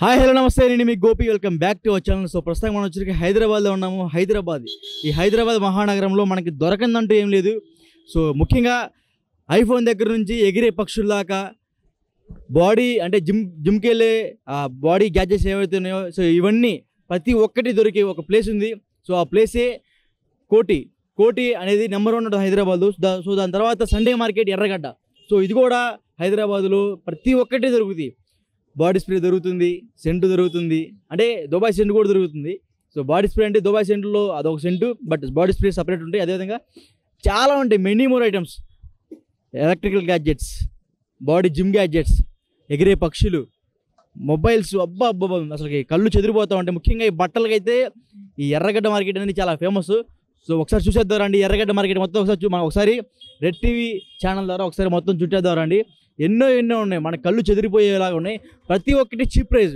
Hi hello నమస్తే, నేను మీ Gopi. Welcome back to our channel. So ప్రస్తుతం మనం వచ్చరికి హైదరాబాద్లో ఉన్నాము. ఈ హైదరాబాద్ మహానగరంలో మనకి దొరకందంటూ ఏం లేదు. సో ముఖ్యంగా ఐఫోన్ దగ్గర నుంచి ఎగిరే పక్షుల్లాగా బాడీ అంటే జిమ్కి వెళ్ళే బాడీ గ్యాడ్జెట్స్ ఏవైతే ఉన్నాయో, సో ఇవన్నీ ప్రతి ఒక్కటి దొరికే ఒక ప్లేస్ ఉంది. సో ఆ ప్లేసే కోటి అనేది నెంబర్ 1 ఉంటుంది హైదరాబాద్. సో దాని తర్వాత సండే మార్కెట్ ఎర్రగడ్డ. సో ఇది కూడా హైదరాబాద్లో ప్రతి ఒక్కటి దొరుకుతుంది. బాడీ స్ప్రే దొరుకుతుంది, సెంటు దొరుకుతుంది, అంటే దుబాయ్ సెంటు కూడా దొరుకుతుంది. సో బాడీ స్ప్రే అంటే దుబాయ్ సెంటులో అదొక scent, but body spray separate ఉంటాయి. అదేవిధంగా చాలా ఉంటాయి, many more items, electrical gadgets, body gym gadgets, ఎగిరే పక్షులు, మొబైల్స్. అబ్బా అసలు కళ్ళు చెదిరిపోతూ ఉంటాయి. ముఖ్యంగా ఈ బట్టలకైతే ఈ ఎర్రగడ్డ మార్కెట్ అనేది చాలా ఫేమస్. సో ఒకసారి చూసేద్దాం రండి ఎర్రగడ్డ మార్కెట్ మొత్తం. ఒకసారి రెడ్ టీవీ ఛానల్ ద్వారా ఒకసారి మొత్తం చుట్టేద్దాం రండి. ఎన్నో ఉన్నాయి, మన కళ్ళు చెదిరిపోయేలాగా ఉన్నాయి. ప్రతి ఒక్కటి చీప్ ప్రైస్,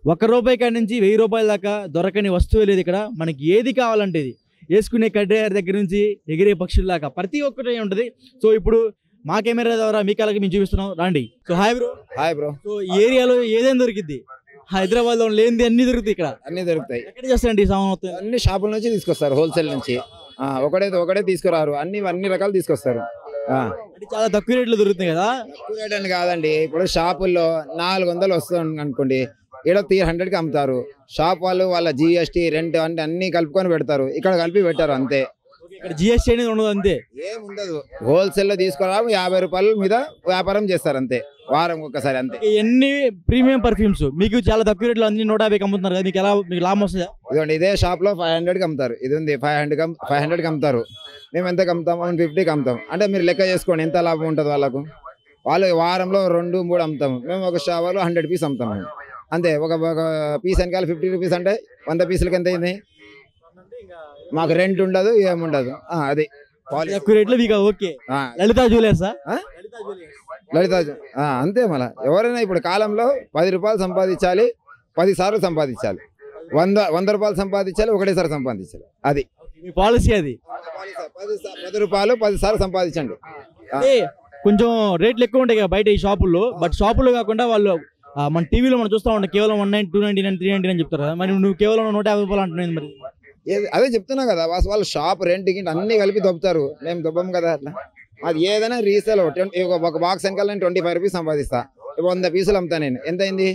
₹1 కాడి నుంచి ₹1000 దాకా దొరకని వస్తువు లేదు ఇక్కడ. మనకి ఏది కావాలంటే ఇది, వేసుకునే కడ్డేర్ దగ్గర నుంచి ఎగిరే పక్షుల్లాగా ప్రతి ఒక్కటి ఉంటుంది. సో ఇప్పుడు మా కెమెరా ద్వారా మీ కళ్ళకి మేము చూపిస్తున్నాం రండి. So hi bro. సో ఈ ఏరియాలో ఏదైనా దొరికిద్ది, హైదరాబాద్లో లేనిది అన్ని దొరుకుతాయి ఇక్కడ. అన్ని దొరుకుతాయి. ఎక్కడ చేస్తారండి ఈ సామాన్ మొత్తం? అన్ని షాపుల నుంచి తీసుకొస్తారు, హోల్సేల్ నుంచి. ఒకటే తీసుకురారు, అన్ని రకాలు తీసుకొస్తారు. అంటే చాలా తక్కువ రేట్లో దొరుకుతాయి కదా. తక్కువ రేట్ అని కాదండి, ఇప్పుడు షాపుల్లో 400 వస్తుంది అనుకోండి, ఇక్కడ 300కి అమ్ముతారు. షాప్ వాళ్ళు వాళ్ళ GST రెంట్ అంటే అన్ని కలుపుకొని పెడతారు, ఇక్కడ కలిపి పెట్టారు అంతే. ఇక్కడ GST అనేది ఉండదు, అంతే ఏముండదు. హోల్సేల్ లో తీసుకురా ₹50 మీద వ్యాపారం చేస్తారు అంతే, వారం ఒక్కసారి అంతే. ఎన్ని ప్రీమియం పర్ఫ్యూమ్స్ మీకు చాలా తక్కువ రేట్లో అన్ని 150కి అమ్ముతున్నారు కదా, మీకు లాభం వస్తుందా? ఇదిగోండి, ఇదే షాప్ లో 500కి అమ్ముతారు. ఇది ఉంది 500కి అమ్ముతారు. మేము ఎంతకు అమ్ముతాం? 150కి అమ్ముతాం. అంటే మీరు లెక్క చేసుకోండి ఎంత లాభం ఉంటుంది వాళ్ళకు. వాళ్ళు వారంలో 2-3 అమ్ముతాము, మేము ఒక షాపులో 100 పీస్ అమ్ముతాము అంతే. ఒక పీస్ వెనకాల ₹50 అంటే 100 పీసులకి ఎంత అయింది? మాకు రెంట్ ఉండదు, ఏముండదు. అది తక్కువ రేట్లో మీకు. ఓకే, లలితా జ్యువెలర్సా? అంతే. మళ్ళీ ఎవరైనా ఇప్పుడు కాలంలో ₹10 సంపాదించాలి, 10 సార్లు సంపాదించాలి. 100 సంపాదించాలి, ఒకటేసారి సంపాదించాలి. అది మీ పాలసీ. అది ₹10 10 సార్లు సంపాదించండి. కొంచెం రేట్లు ఎక్కువ ఉంటాయి కదా బయట ఈ షాపుల్లో, బట్ షాపుల్లో కాకుండా వాళ్ళు మన టీవీలో మనం చూస్తూ ఉంటాం కేవలం 190, 299, 399 చెప్తారు కదా. మరి నువ్వు కేవలం ₹150 అంటున్నావు మరి. అదే చెప్తున్నా కదా, వాళ్ళు షాప్ రెంట్ గింట అన్ని కలిపి దొబ్బుతారు, మేము దొబ్బం కదా అట్లా. అది ఏదైనా రీసేల్. ఒక బాక్స్ వెనకాల నేను ₹25 సంపాదిస్తా. ఇప్పుడు 100 పీసులు అమ్ముతా నేను, ఎంత అయింది?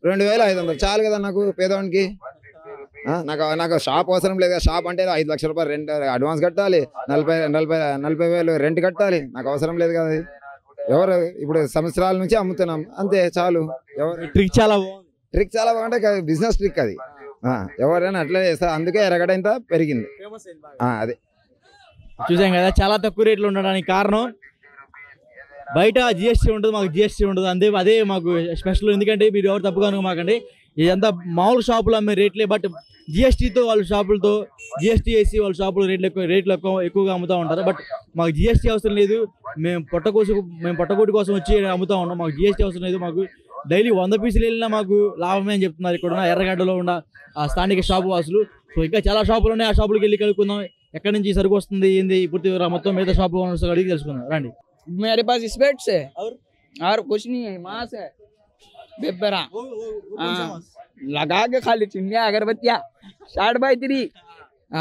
2500. చాలు కదా నాకు, పేదవానికి. నాకు షాప్ అవసరం లేదు. షాప్ అంటే ₹5 లక్షలు రెంట్ అడ్వాన్స్ కట్టాలి, 40,000 రెంట్ కట్టాలి. నాకు అవసరం లేదు కదా. ఎవరు ఇప్పుడు సంవత్సరాల నుంచి అమ్ముతున్నాం అంతే, చాలు. ట్రిక్ చాలా బాగుంటే బిజినెస్ ట్రిక్ అది. ఎవరైనా అట్లా చేస్తారు, అందుకే ఎర్రగడ్డ ఇంత పెరిగింది. అదే చూసాం కదా, చాలా తక్కువ రేట్లు ఉండడానికి కారణం బయట GST ఉంటుంది, మాకు GST ఉండదు అంతే. అదే మాకు స్పెషల్. ఎందుకంటే మీరు ఎవరు తప్పుగా అనుకోమాకండి, ఇదంతా మామూలు షాపులు అమ్మే రేట్లే, బట్ GSTతో వాళ్ళ షాపులతో GST వేసి వాళ్ళ షాపులు రేట్లు ఎక్కువగా అమ్ముతూ ఉంటారు. బట్ మాకు GST అవసరం లేదు, మేము పొట్టకోటి కోసం వచ్చి అమ్ముతూ ఉన్నాం. మాకు GST అవసరం లేదు. మాకు డైలీ 100 పీసులు వెళ్ళినా మాకు లాభమే అని చెప్తున్నారు ఇక్కడ ఉన్న ఎర్రగడ్డలో ఉన్న ఆ స్థానిక షాపు వాసులు. సో ఇంకా చాలా షాపులు ఉన్నాయి, ఆ షాపులకు వెళ్ళి కలుపుకుందాం. ఎక్కడి నుంచి సరుకు వస్తుంది, ఏంది పూర్తి మొత్తం మిగతా షాపు అడిగి తెలుసుకుందాం రండి. मेरे पास स्पेट्स है और कुछ नहीं है, मांस है, बेबरा लगा के खाली चिंगिया अगरबत्तियाँ 60/3।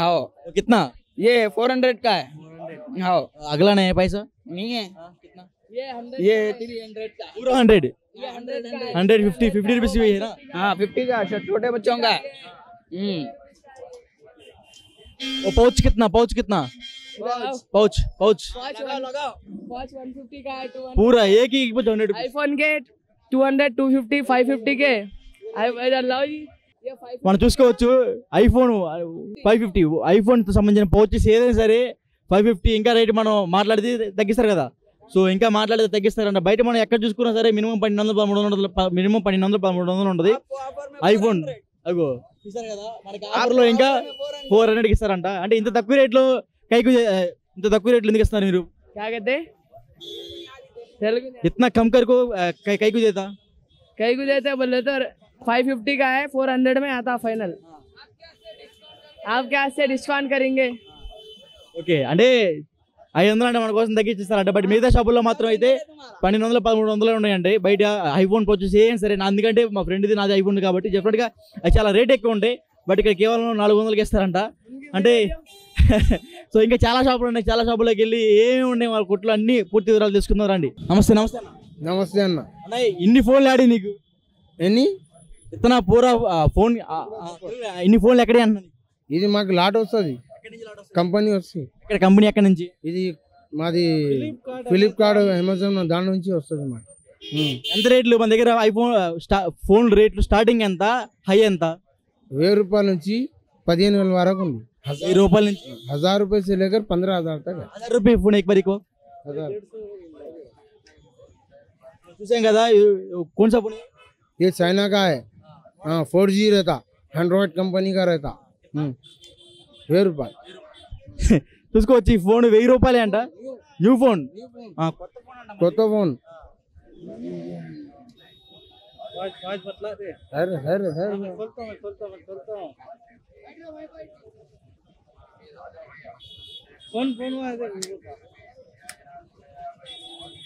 आओ कितना? ये 400 का है। आओ अगला नहीं है पैसा? नहीं है। कितना? ये 300 का पूरा 100? ये 150 रुपीस भी है ना? हाँ 50 का छोटे बच्चों का। वो पाउच कितना? पाउच 150 का है। पूरा एक ही 100? आईफोन के 200, 250, 550 के। మనం చూసుకోవచ్చు ఐఫోన్ 550, ఐఫోన్ సంబంధించిన పౌచెస్ ఏదైనా సరే 550. ఇంకా రేట్ మనం మాట్లాడితే తగ్గిస్తారు కదా. సో ఇంకా మాట్లాడితే తగ్గిస్తారంట. బయట మనం ఎక్కడ చూసుకున్నా సరే మినిమం 1200-1300 ఉంటుంది ఐఫోన్. అగో చూసారు కదా, మనకి ఆఫర్లో ఇంకా 400కి ఇస్తారంట. అంటే ఇంత తక్కువ రేట్లో ఎందుకు ఇస్తున్నారు మీరు? इतना कम कर को कई को देता बोले तो 550 का है, 400 में आता फाइनल। आप क्या से डिस्काउंट करेंगे? ఓకే, అంటే 500 అంటే మన కోసం తగ్గించిస్తారంట. బట్ మిగతా షాపుల్లో మాత్రం అయితే 1200 1300 ఉన్నాయండి. బయట ఐఫోన్ వచ్చేసి ఏం సరే అందుకంటే మా ఫ్రెండ్ది నాది ఐఫోన్ కాబట్టి డెఫినెట్గా అది చాలా రేట్ ఎక్కువ ఉంటాయి. బట్ ఇక్కడ కేవలం 400కి ఇస్తారంట. అంటే సో ఇంకా చాలా షాపులు ఉన్నాయి. చాలా షాపులోకి వెళ్ళి ఏమి ఉన్నాయి వాళ్ళ కొట్లు అన్ని పూర్తి వివరాలు తెలుసుకుందాం రండి. నమస్తే నమస్తే అన్న. నమస్తే అన్న. అన్న ఇన్ని ఫోన్లు ఆడి నీకు ఎన్ని ఇతనా పూరా ఫోన్ ఇన్ని ఫోన్లు ఎక్కడే అన్న? ఇది మాకు లాట్ వస్తుంది, కంపెనీ వస్తుంది. ఇక్కడ కంపెనీ ఎక్కడి నుంచి? ఇది మాది ఫ్లిప్కార్ట్ అమెజాన్ దాని నుంచి వస్తుంది మాకు. ఎంత రేట్లు మన దగ్గర ఐఫోన్ ఫోన్ రేట్లు స్టార్టింగ్ ఎంత, హై ఎంత? 1000 రూపాయల నుంచి 15,000 వరకు ఉంది. 1000 రూపాయల నుంచి 1000 रुपये से लेकर 15,000 तक है. 1000 रुपये फोन एक बारी को 1000. చూసాం కదా. कौन सा फोन है? ये चाइना का है. हाँ 4G रहता, एंड्रॉइड कंपनी का रहता. 1000 रुपये చూసుకోవచ్చు. ఈ ఫోన్ 1000 రూపాయలే అంట. న్యూ ఫోన్, కొత్త ఫోన్. अरे अरे अरे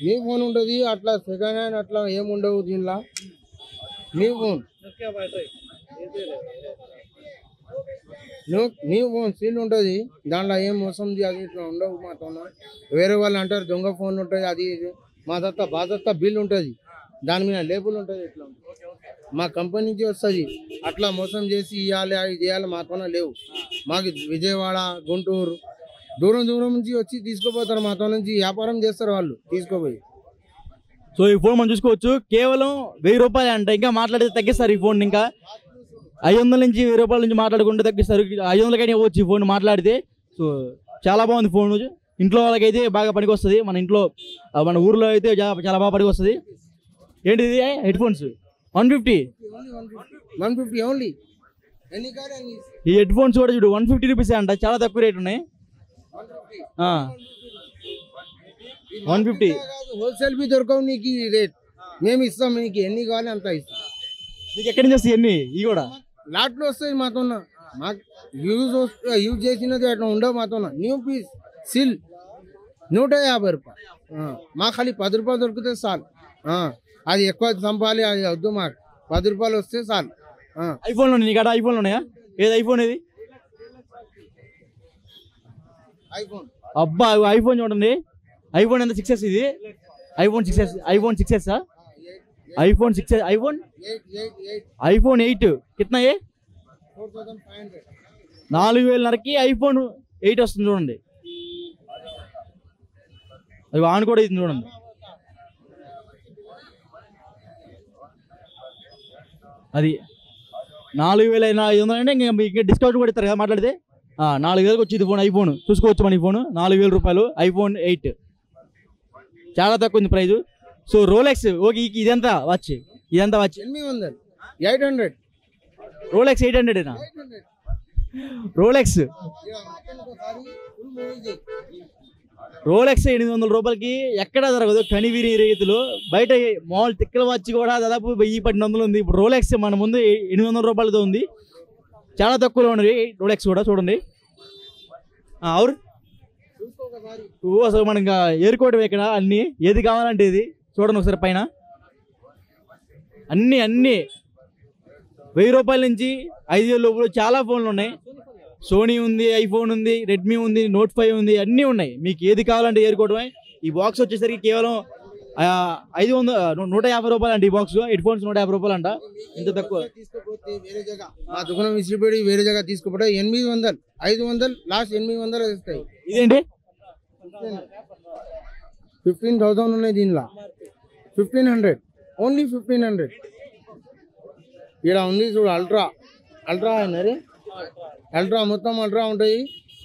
నీ ఫోన్ ఉంటుంది అట్లా సెకండ్ హ్యాండ్ అట్లా ఏముండవు దీనిలో. నీ ఫోన్ నీ ఫోన్ సీల్ ఉంటుంది, దాంట్లో ఏం మోసం అది ఇట్లా ఉండవు. మాతో వేరే వాళ్ళు అంటారు దొంగ ఫోన్ ఉంటుంది అది ఇది. మా దత్త బాధత్త బిల్ ఉంటుంది, దాని మీద లేబుల్ ఉంటుంది. ఇట్లా మా కంపెనీ నుంచి వస్తుంది. అట్లా మోసం చేసి ఇవ్వాలి అది చేయాలి మాతోనే లేవు. మాకు విజయవాడ గుంటూరు దూరం దూరం నుంచి వచ్చి తీసుకుపోతారు. మాతో నుంచి వ్యాపారం చేస్తారు వాళ్ళు తీసుకుపోయి. సో ఈ ఫోన్ మనం చూసుకోవచ్చు. కేవలం 1000 రూపాయలు అంట. ఇంకా మాట్లాడితే తగ్గిస్తారు ఈ ఫోన్. ఇంకా 500 నుంచి 1000 రూపాయల నుంచి మాట్లాడుకుంటే తగ్గిస్తారు. 500కైనా ఇవ్వచ్చు ఈ ఫోన్ మాట్లాడితే. సో చాలా బాగుంది ఫోన్. ఇంట్లో వాళ్ళకైతే బాగా పనికి వస్తుంది. మన ఇంట్లో మన ఊర్లో అయితే చాలా బాగా పనికి వస్తుంది. ఏంటిది హెడ్ ఫోన్స్ 150 ఓన్లీ. ఈ హెడ్ ఫోన్స్ కూడా చూడు 150 రూపీస్ అంట. చాలా తక్కువ రేట్ ఉన్నాయి. 150 హోల్సేల్ బి దొరకవు నీకు రేట్. మేము ఇస్తాం, నీకు ఎన్ని కావాలి అంత ఇస్తాం. నీకు ఎక్కడి నుంచి వస్తాయి ఎన్ని? ఇవి కూడా లాట్లో వస్తాయి మాతో. మాకు యూజ్ చేసినది అట్లా ఉండవు మాతో. న్యూ పీస్ సిల్ 150 రూపాయలు. మాకు ఖాళీ 10 రూపాయలు దొరికితే చాలు. అది ఎక్కువ చంపాలి అది వద్దు. మాకు 10 రూపాయలు వస్తే చాలు. ఐఫోన్లో నీకు అక్కడ ఐఫోన్లు ఉన్నాయా? ఏది ఐఫోన్ ఏది? ఐఫోన్ అబ్బా ఐఫోన్ చూడండి. ఐఫోన్ ఎంత 6s ఇది? IPhone 6s. IPhone 6s iPhone 6s iPhone 8 కిतना ఏ 4500. 4000కి ఐఫోన్ 8 వస్తుంది చూడండి. అది ఆన్ కూడా ఇది చూడండి. అది 4500 అంటే ఇంకా డిస్కౌంట్ కూడా ఇస్తారు కదా మాట్లాడితే. 4000కి వచ్చింది ఫోన్. ఐఫోన్ చూసుకోవచ్చు మన ఈ ఫోన్ 4000 రూపాయలు. ఐఫోన్ 8 చాలా తక్కువ ఉంది ప్రైజు. So Rolex okay. ఇదంతా వాచ్, ఇదంతా వాచ్ 800 800 రోలెక్స్ 800 రోలెక్స్ రోలెక్స్ 800 రూపాయలకి ఎక్కడ దొరకదు. కనివిరి రైతులు బయట మామూలు తిక్కల వాచ్ కూడా దాదాపు 1000-1200 ఉంది. ఇప్పుడు రోలెక్స్ మన ముందు 800 రూపాయలతో ఉంది. చాలా తక్కువలో ఉన్నది రోలెక్స్ కూడా చూడండి. అవును అసలు మనం ఇంకా ఏరుకోవడం ఇక్కడ అన్నీ. ఏది కావాలంటే ఇది చూడండి ఒకసారి పైన అన్నీ 1000 రూపాయల నుంచి 5000 లోపల చాలా ఫోన్లు ఉన్నాయి. సోనీ ఉంది, ఐఫోన్ ఉంది, రెడ్మీ ఉంది, నోట్ 5 ఉంది, అన్నీ ఉన్నాయి. మీకు ఏది కావాలంటే ఏరుకోవడమే. ఈ బాక్స్ వచ్చేసరికి కేవలం 150 రూపాయలు అంట. ఈ బాక్స్ హెడ్ ఫోన్స్ 150 రూపాయలు అంట. ఇంత తక్కువ మా దుకాణం విసిరిపెట్టి వేరే జగ తీసుకుపోతే 800 500 లాస్ట్ 800 ఇస్తాయి. ఇదేంటి 15,000 ఉన్నాయి దీనిలో. 1500 ఓన్లీ 1500. ఇక్కడ ఉంది చూడు అల్ట్రా. అల్ట్రా అయినరే అల్ట్రా మొత్తం అల్ట్రా ఉంటాయి.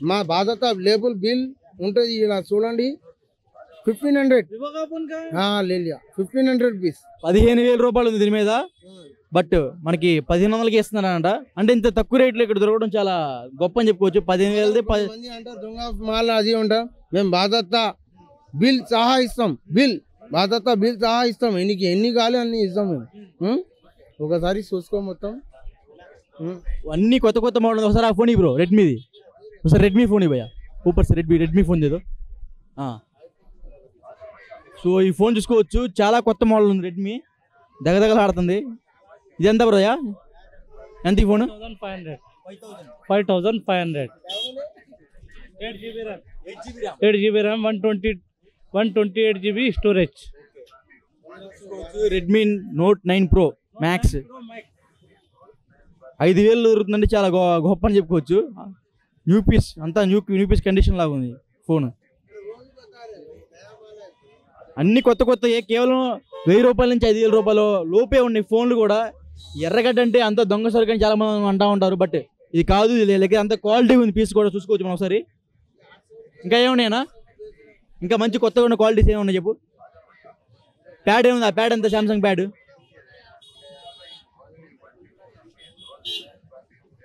మా బాధ్యత లేబుల్ బిల్ ఉంటుంది ఇలా చూడండి. 1500 లేలియా 1500 రూపీస్. 15,000 రూపాయలు ఉంది దీని మీద. బట్ మనకి 1500కి ఇస్తున్నారంట. అంటే ఇంత తక్కువ రేట్లో ఇక్కడ దొరకడం చాలా గొప్ప అని చెప్పుకోవచ్చు. 15,000 అంటారు దొంగ మాల్ అది ఉంటాం. మేము బాధ్యత బిల్ సహా ఇస్తాం. బిల్ బాధ్యత బిల్ సహా ఇస్తాం. ఎన్ని కావాలి అన్ని ఇస్తాం మేము. ఒకసారి చూసుకో మొత్తం అన్ని కొత్త మోడల్. ఒకసారి ఆ ఫోన్ బ్రో రెడ్మీది. ఒకసారి రెడ్మీ ఫోన్ భయ్యా ऊपर से रेडमी फोन दे दो. సో ఈ ఫోన్ చూసుకోవచ్చు, చాలా కొత్త మోడల్ ఉంది, రెడ్మీ దగదగలాడుతుంది. ఇది ఎంత బ్రోయా, ఎంత ఈ phone? 5500. 8GB RAM, 128 GB storage. Redmi note 9 Pro max 5000 దొరుకుతుందంటే చాలా గొప్ప అని చెప్పుకోవచ్చు. న్యూ పీస్, అంతా న్యూ పీస్ కండిషన్ లాగా ఉంది ఫోన్. అన్ని కొత్త కేవలం 1000 రూపాయల నుంచి 5000 రూపాయలు లోపే ఉన్నాయి ఫోన్లు కూడా. ఎర్రగడ్డ అంటే అంత దొంగ సరుకు అని చాలా మంది అంటూ ఉంటారు, బట్ ఇది కాదు. ఇది దగ్గర అంత క్వాలిటీ ఉంది, పీస్ కూడా చూసుకోవచ్చు మనం ఒకసారి. ఇంకా ఏమున్నాయనా, ఇంకా మంచి కొత్తగా ఉన్న క్వాలిటీస్ ఏమున్నాయి చెప్పు. ప్యాడ్ ఏముంది, ఆ ప్యాడ్ ఎంత? Samsung pad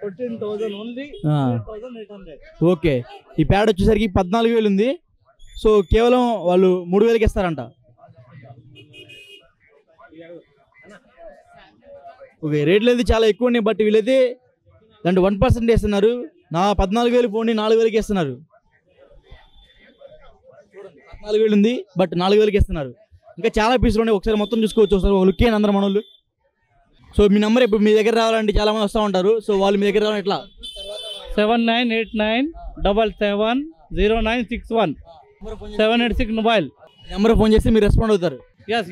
14,000 only. 8,800. ఓకే. ఈ ప్యాడ్ వచ్చేసరికి 14,000 ఉంది. సో కేవలం వాళ్ళు 3,000కి ఇస్తారంట. ఓకే, రేట్లు అయితే చాలా ఎక్కువ ఉన్నాయి, బట్ వీళ్ళైతే దాంట్లో 1% ఇస్తున్నారు. 14,000 ఫోన్ 4,000కి ఇస్తున్నారు. 14,000 ఉంది, బట్ 4,000కి ఇస్తున్నారు. ఇంకా చాలా పీసులు ఉన్నాయి, ఒకసారి మొత్తం చూసుకోవచ్చు. ఒకసారి ఒక లుక్ అందరు మనోళ్ళు. సో మీ నెంబర్ ఇప్పుడు మీ దగ్గర రావాలంటే చాలా మంది వస్తూ ఉంటారు. సో వాళ్ళు మీ దగ్గర రావాలి ఎట్లా? 7989770961. 786 mobile. నెంబర్ ఫోన్ చేస్తే మీరు రెస్పాండ్ అవుతారు. Yes.